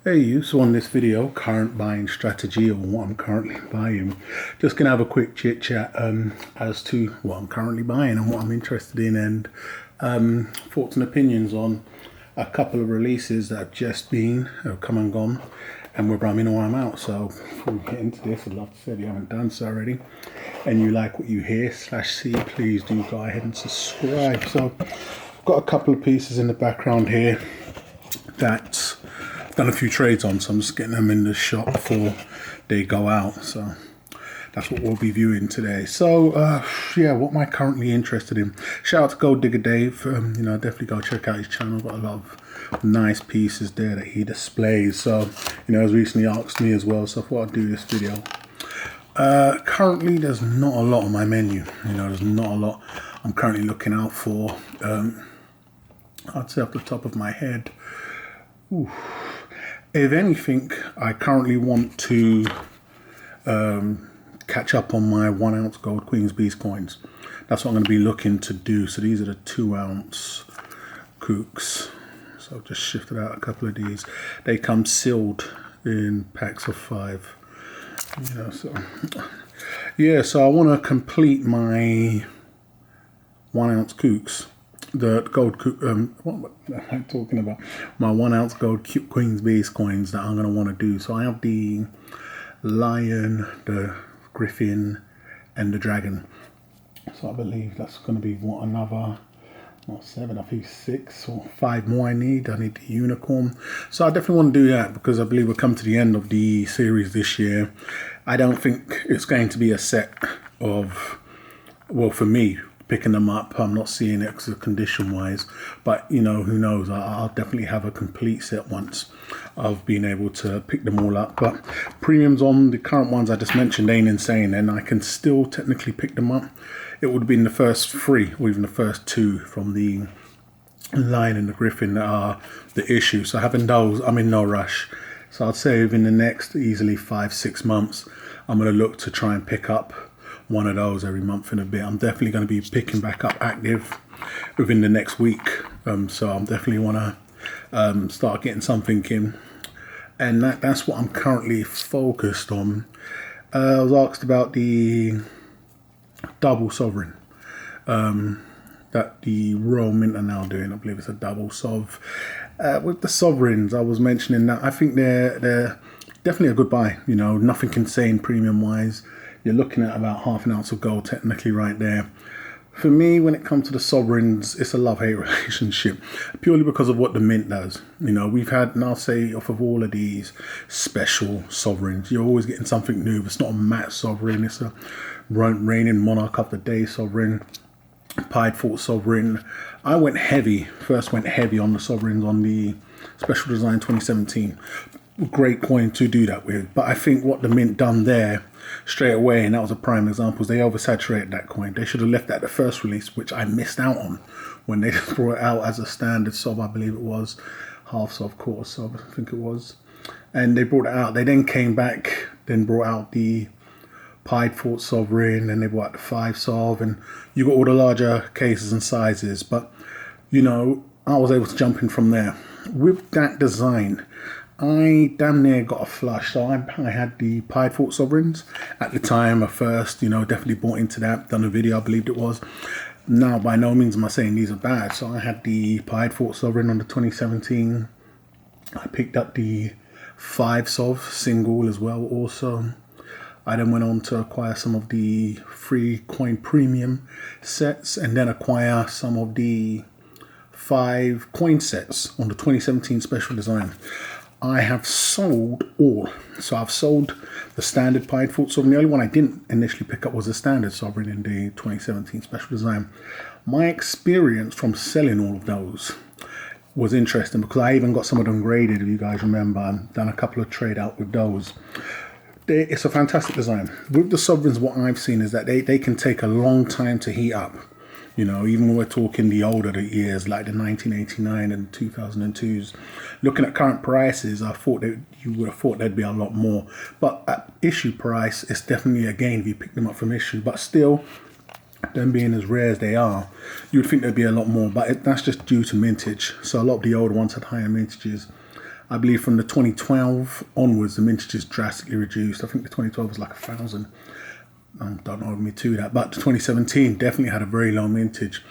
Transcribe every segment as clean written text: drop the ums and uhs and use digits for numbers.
Hey you, so on this video, current buying strategy or what I'm currently buying, just gonna have a quick chit chat as to what I'm currently buying and what I'm interested in, and thoughts and opinions on a couple of releases that have come and gone, and whether I'm in or I'm out. So before we get into this, I'd love to say if you haven't done so already and you like what you hear / see, please do go ahead and subscribe. So I've got a couple of pieces in the background here that done a few trades on, so I'm just getting them in the shop before they go out. So that's what we'll be viewing today. So yeah, what am I currently interested in? Shout out to Gold Digger Dave. Definitely go check out his channel. Got a lot of nice pieces there that he displays. So has recently asked me as well, so I thought I'd do this video. Currently there's not a lot on my menu. There's not a lot I'm currently looking out for. I'd say off the top of my head, if anything, I currently want to catch up on my 1 ounce gold Queen's Beast coins. That's what I'm going to be looking to do. So these are the 2 ounce kooks. So I've just shifted out a couple of these. They come sealed in packs of 5. So I want to complete my 1 ounce kooks. The gold, what am I talking about? My 1 ounce gold Queen's Beast coins that I'm going to want to do. So I have the lion, the griffin, and the dragon. So I believe that's going to be another, not 7, I think 6 or 5 more I need. I need the unicorn. So I definitely want to do that because I believe we'll come to the end of the series this year. I don't think it's going to be a set of, well, for me, picking them up, I'm not seeing it because of condition wise, but who knows, I'll definitely have a complete set once I've been able to pick them all up. But premiums on the current ones I just mentioned ain't insane, and I can still technically pick them up. It would have been the first 3 or even the first 2 from the lion and the griffin that are the issue. So having those, I'm in no rush. So I'd say within the next easily 5-6 months, I'm going to look to try and pick up one of those every month in a bit. I'm definitely going to be picking back up active within the next week. So I'm definitely want to start getting something in. And that's what I'm currently focused on. I was asked about the double sovereign that the Royal Mint are now doing. I believe it's a double sov. With the sovereigns, I was mentioning that I think they're definitely a good buy. Nothing insane premium wise. You're looking at about half an ounce of gold technically right there. For me, when it comes to the sovereigns, it's a love-hate relationship, purely because of what the mint does. We've had, and I'll say off of all of these special sovereigns, you're always getting something new. It's not a matte sovereign, it's a reigning monarch of the day sovereign, pied fort sovereign. I first went heavy on the sovereigns on the special design 2017. Great coin to do that with, but I think what the mint done there straight away, and that was a prime example, is they oversaturated that coin. They should have left that at the first release, which I missed out on when they brought it out as a standard sov. I believe it was half sov, quarter sov, I think it was, and they brought it out. They then came back, then brought out the pied fort sovereign, and they brought out the 5 sov, and you got all the larger cases and sizes. But I was able to jump in from there with that design. I damn near got a flush. So I had the pied fort sovereigns at the time. At first, definitely bought into that. Done a video, I believed it was. Now, by no means am I saying these are bad. So I had the pied fort sovereign on the 2017. I picked up the 5 sov single as well also. I then went on to acquire some of the 3 coin premium sets, and then acquire some of the 5 coin sets on the 2017 special design. I have sold all. So I've sold the standard pied fort sovereign. The only one I didn't initially pick up was the standard sovereign in the 2017 special design. My experience from selling all of those was interesting because I even got some of them graded, if you guys remember. I've done a couple of trade out with those. It's a fantastic design. With the sovereigns, what I've seen is that they can take a long time to heat up. Even when we're talking the older years, like the 1989 and 2002s, looking at current prices, I thought that you would have thought there'd be a lot more. But at issue price, it's definitely a gain if you pick them up from issue. But still, them being as rare as they are, you would think there'd be a lot more. But that's just due to mintage. So a lot of the older ones had higher mintages. I believe from the 2012 onwards, the mintage is drastically reduced. I think the 2012 was like 1,000. Don't hold me to that, but the 2017 definitely had a very low mintage.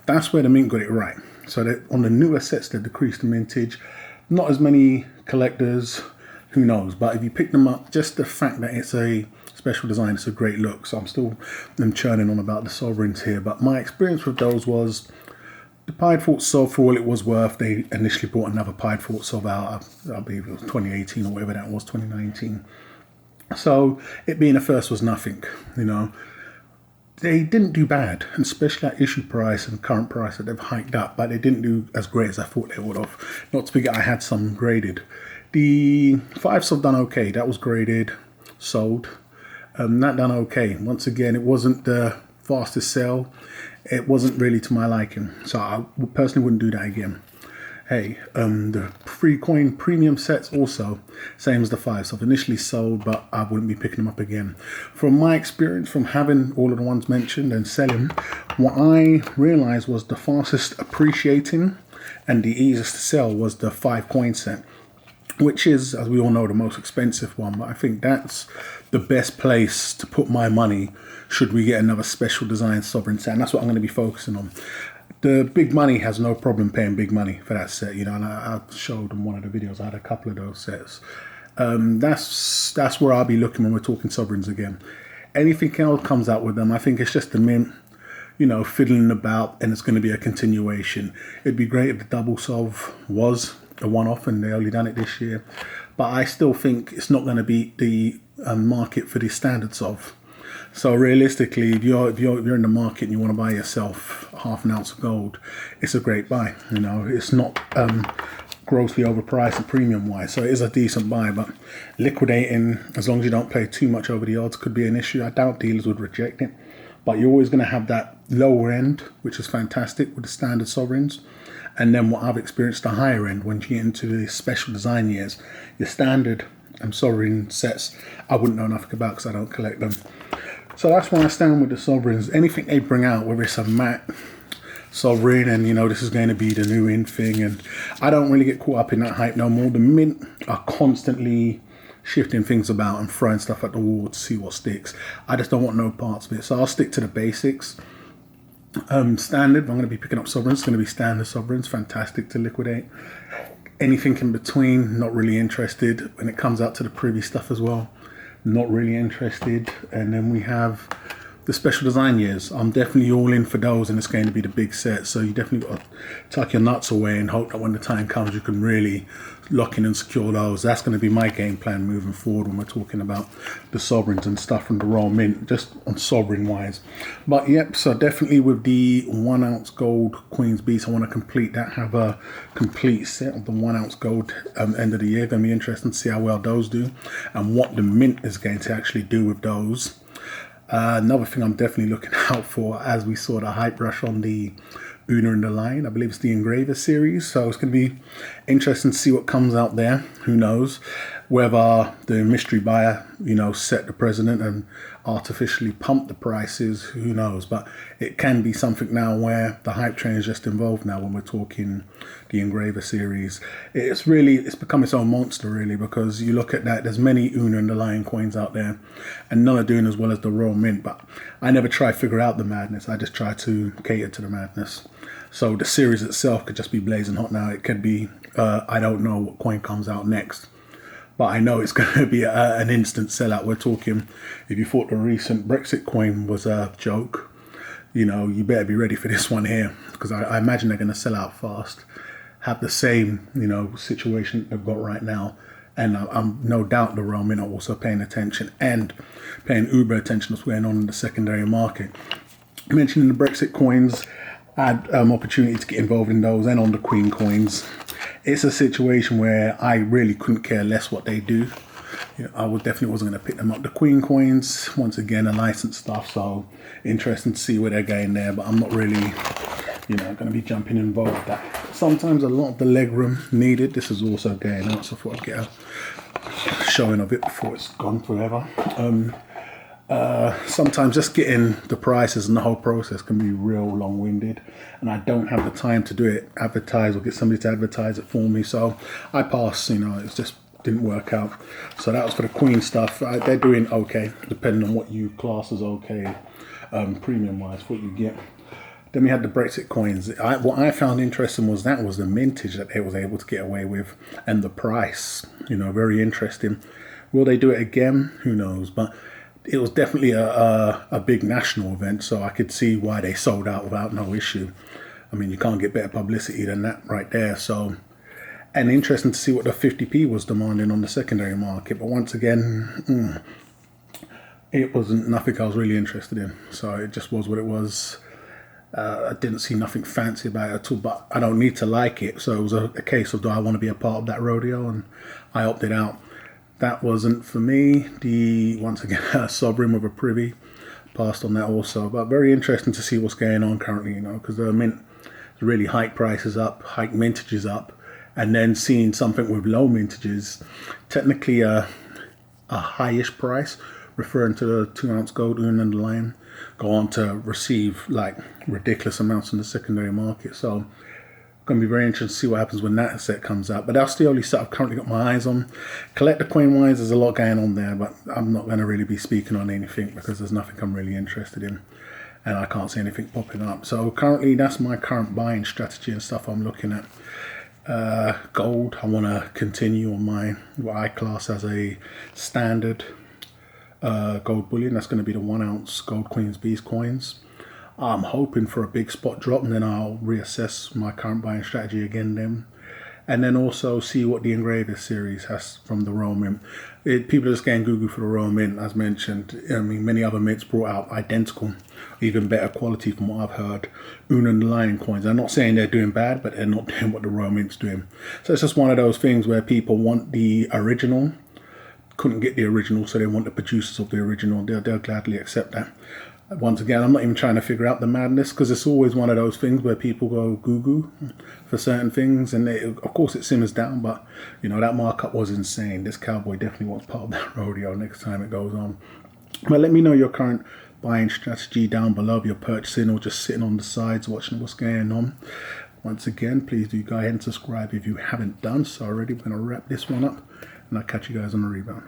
That's where the mint got it right. So that on the newer sets, they decreased the mintage. Not as many collectors, who knows? But if you pick them up, just the fact that it's a special design, it's a great look. So I'm still churning on about the sovereigns here. But my experience with those was the Pied Fort Sov, for all it was worth, they initially brought another Pied Fort Sov out. I believe it was 2018 or whatever that was, 2019. So it being a first was nothing, you know. They didn't do bad, and especially at issue price and current price that they've hiked up, but they didn't do as great as I thought they would have. Not to forget, I had some graded. The 5 Sov done okay. That was graded, sold. That done okay. Once again, it wasn't the fastest sell. It wasn't really to my liking, so I personally wouldn't do that again. Hey, the free coin premium sets also, same as the 5 Sov, initially sold, but I wouldn't be picking them up again. From my experience, from having all of the ones mentioned and selling, what I realized was the fastest appreciating and the easiest to sell was the 5 coin set, which is, as we all know, the most expensive one. But I think that's the best place to put my money should we get another special design sovereign set, and that's what I'm going to be focusing on. The big money has no problem paying big money for that set, you know, and I showed in one of the videos, I had a couple of those sets. That's where I'll be looking when we're talking sovereigns again. Anything else comes out with them, I think it's just the mint, you know, fiddling about, and it's going to be a continuation. It'd be great if the double Sov was a one-off and they only done it this year, but I still think it's not going to beat the market for the standard Sov. So realistically, if you're in the market and you want to buy yourself half an ounce of gold, it's a great buy. You know, it's not grossly overpriced and premium wise, so it is a decent buy. But liquidating, as long as you don't play too much over the odds, could be an issue. I doubt dealers would reject it, but you're always going to have that lower end, which is fantastic with the standard sovereigns. And then what I've experienced, the higher end, when you get into the special design years, your standard sovereign sets, I wouldn't know nothing about because I don't collect them. So that's why I stand with the sovereigns. Anything they bring out, whether it's a matte sovereign and, you know, this is going to be the new in thing, and I don't really get caught up in that hype no more. The mint are constantly shifting things about and throwing stuff at the wall to see what sticks. I just don't want no parts of it. So I'll stick to the basics. Standard, I'm going to be picking up sovereigns. It's going to be standard sovereigns, fantastic to liquidate. Anything in between, not really interested. When it comes out to the privy stuff as well, not really interested. And then we have the special design years. I'm definitely all in for those, and it's going to be the big set. So you definitely got to tuck your nuts away and hope that when the time comes, you can really lock in and secure those. That's going to be my game plan moving forward when we're talking about the sovereigns and stuff from the raw mint, just on sovereign wise. But yep, so definitely with the 1 ounce gold Queen's Beast, I want to complete that, have a complete set of the 1 ounce gold end of the year. Going to be interesting to see how well those do and what the mint is going to actually do with those. Another thing I'm definitely looking out for, as we saw the hype rush on the Una in the Line, I believe it's the Engraver series, so it's going to be interesting to see what comes out there. Who knows whether the mystery buyer, you know, set the precedent and artificially pump the prices, who knows. But it can be something now where the hype train is just involved now when we're talking the Engraver series. It's become its own monster really, because you look at that, there's many Una in the Line coins out there and none are doing as well as the Royal Mint, but I never try to figure out the madness, I just try to cater to the madness. So the series itself could just be blazing hot now. It could be, I don't know what coin comes out next, but I know it's going to be an instant sellout. We're talking, if you thought the recent Brexit coin was a joke, you know, you better be ready for this one here, because I imagine they're going to sell out fast, have the same, you know, situation they've got right now. And I'm no doubt the Royal Mint are also paying attention and paying uber attention to what's going on in the secondary market. Mentioning the Brexit coins, I had opportunity to get involved in those and on the Queen coins. It's a situation where I really couldn't care less what they do. You know, I definitely wasn't going to pick them up. The Queen coins, once again, are licensed stuff, so interesting to see where they're going there, but I'm not really, you know, going to be jumping involved with that. Sometimes a lot of the legroom needed. This is also going out, so I thought I'd get a showing of it before it's gone forever. Sometimes just getting the prices and the whole process can be real long-winded, and I don't have the time to do it, advertise or get somebody to advertise it for me. So I pass. It just didn't work out. So that was for the Queen stuff. They're doing okay, depending on what you class as okay, premium-wise, what you get. Then we had the Brexit coins. What I found interesting was that was the mintage that they was able to get away with, and the price. Very interesting. Will they do it again? Who knows? But it was definitely a big national event, so I could see why they sold out without no issue. I mean, you can't get better publicity than that right there. So, and interesting to see what the 50p was demanding on the secondary market. But once again, it wasn't nothing I was really interested in. So it just was what it was. I didn't see nothing fancy about it at all, but I don't need to like it. So it was a case of, do I want to be a part of that rodeo? And I opted out. That wasn't for me. Once again, Sovereign with a privy passed on that also. But very interesting to see what's going on currently, because the mint really hiked prices up, hiked mintages up, and then seeing something with low mintages, technically a highish price, referring to the 2-ounce gold and the lime, go on to receive like ridiculous amounts in the secondary market. So going to be very interesting to see what happens when that set comes out. But that's the only set I've currently got my eyes on. Collector coin wise, there's a lot going on there, but I'm not going to really be speaking on anything because there's nothing I'm really interested in, and I can't see anything popping up. So currently, that's my current buying strategy and stuff I'm looking at. Gold, I want to continue on what I class as a standard gold bullion. That's going to be the 1-ounce gold Queen's Beast coins. I'm hoping for a big spot drop, and then I'll reassess my current buying strategy again then. And then also see what the Engraver series has from the Royal Mint. People are just getting Google for the Royal Mint, as mentioned. I mean, many other mints brought out identical, even better quality from what I've heard. Una and the Lion coins. I'm not saying they're doing bad, but they're not doing what the Royal Mint's doing. So it's just one of those things where people want the original, couldn't get the original, so they want the producers of the original. They'll gladly accept that. Once again, I'm not even trying to figure out the madness, because it's always one of those things where people go goo-goo for certain things, and of course it simmers down, but that markup was insane. This cowboy definitely wants part of that rodeo next time it goes on. But let me know your current buying strategy down below, if you're purchasing or just sitting on the sides watching what's going on. Once again, please do go ahead and subscribe if you haven't done so already. We're going to wrap this one up, and I'll catch you guys on the rebound.